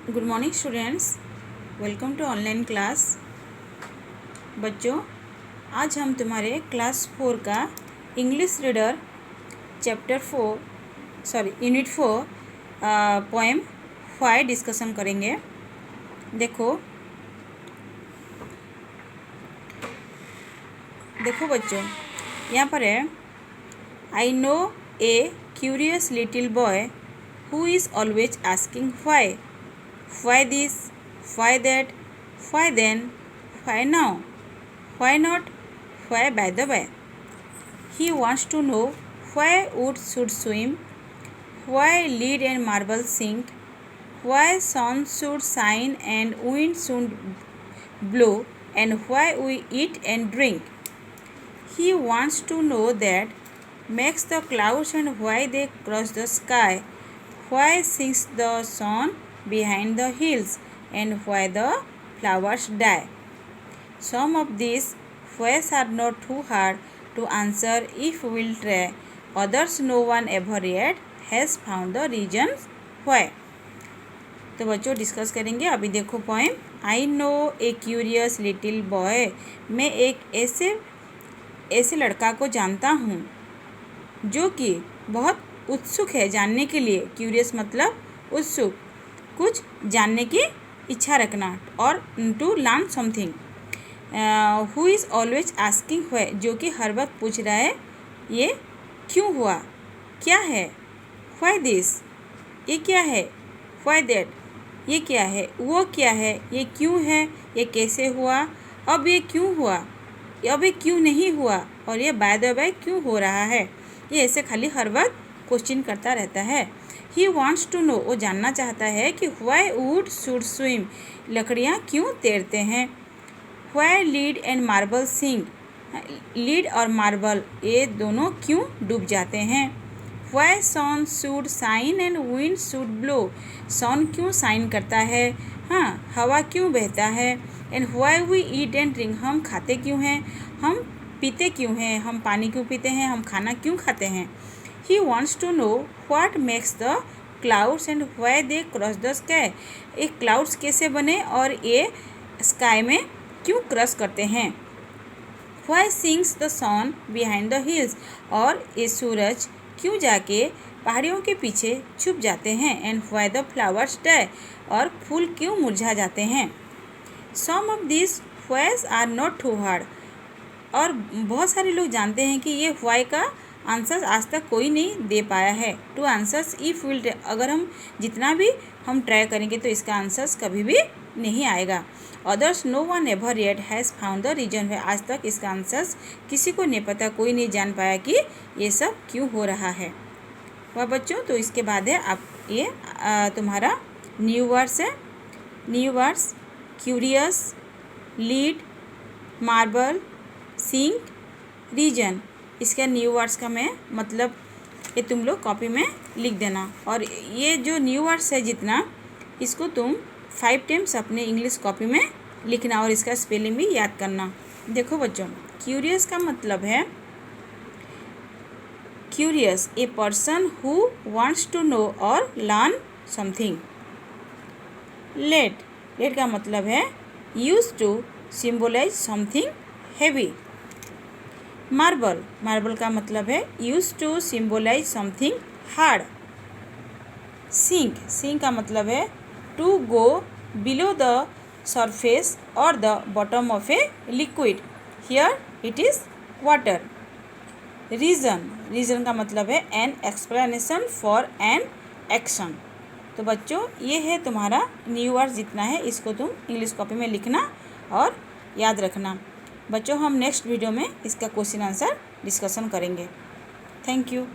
Good morning students, welcome to online class. बच्चों, आज हम तुम्हारे क्लास 4 का English reader unit 4 poem 5 discussion करेंगे। देखो बच्चों, यहाँ पर है, I know a curious little boy who is always asking why this, why that, why then, why now, why not, why by the way. He wants to know why wood should swim, why lead and marble sink, why sun should shine and wind should blow, and why we eat and drink. He wants to know that makes the clouds and why they cross the sky, why sinks the sun behind the hills, and why the flowers die. Some of these whys are not too hard to answer if we'll try. Others no one ever yet has found the reasons why. तो बच्चों discuss करेंगे। अभी देखो poem, I know a curious little boy. मैं एक ऐसे लड़का को जानता हूँ जो कि बहुत उत्सुक है जानने के लिए। क्यूरियस मतलब उत्सुक, कुछ जानने की इच्छा रखना, और to learn something. Who is always asking why, जो कि हर वक्त पूछ रहा है ये क्यों हुआ, क्या है। व्हाई दिस, ये क्या है। व्हाई दैट, ये क्या है। वो क्या है, ये क्यों है, ये कैसे हुआ, अब ये क्यों हुआ, अब ये क्यों नहीं हुआ, और ये बाय द वे क्यों हो रहा है। ये ऐसे खाली हर वक्त क्वेश्चन करता रहता है। ही वॉन्ट्स टू नो, वो जानना चाहता है कि व्हाई वुड शुड स्विम, लकड़ियाँ क्यों तैरते हैं। Why lead and marble sink, lead और मार्बल ये दोनों क्यों डूब जाते हैं। Why sun should shine and wind should blow, sun क्यों शाइन करता है, हाँ हवा क्यों बहता है। And why we eat and drink, हम खाते क्यों हैं, हम पीते क्यों हैं, हम पानी क्यों पीते हैं, हम खाना क्यों खाते हैं। He wants to know what makes the clouds and why they cross the sky. ये clouds कैसे बने और ये sky में क्यों क्रॉस करते हैं। Why sinks the sun behind the hills, और ये सूरज क्यों जाके पहाड़ियों के पीछे छुप जाते हैं। And why the flowers die, और फूल क्यों मुरझा जाते हैं। Some of these whys are not too hard, और बहुत सारे लोग जानते हैं कि ये why का आंसर आज तक कोई नहीं दे पाया है। टू आंसर्स इफ विल, अगर हम जितना भी हम ट्राई करेंगे तो इसका आंसर्स कभी भी नहीं आएगा। Others no one ever yet has found the reason, है आज तक इसका आंसर्स किसी को नहीं पता, कोई नहीं जान पाया कि ये सब क्यों हो रहा है। वह बच्चों, तो इसके बाद है आप ये तुम्हारा न्यू वर्ड्स है। New words curious, lead, marble, sink, reason. इसका न्यू वर्ड्स का मैं मतलब ये तुम लोग कॉपी में लिख देना, और ये जो न्यू वर्ड्स है जितना, इसको तुम 5 टाइम्स अपने इंग्लिश कॉपी में लिखना और इसका स्पेलिंग भी याद करना। देखो बच्चों, क्यूरियस का मतलब है curious a person who wants to know और लर्न समथिंग। लेट का मतलब है used to symbolize something heavy. Marble का मतलब है used to symbolize something hard. Sink का मतलब है to go below the surface और the bottom of a liquid, here it is water. Reason का मतलब है an explanation for an action. तो बच्चों, ये है तुम्हारा न्यू वर्ड जितना है, इसको तुम इंग्लिश कॉपी में लिखना और याद रखना। बच्चों, हम नेक्स्ट वीडियो में इसका क्वेश्चन आंसर डिस्कशन करेंगे। Thank you.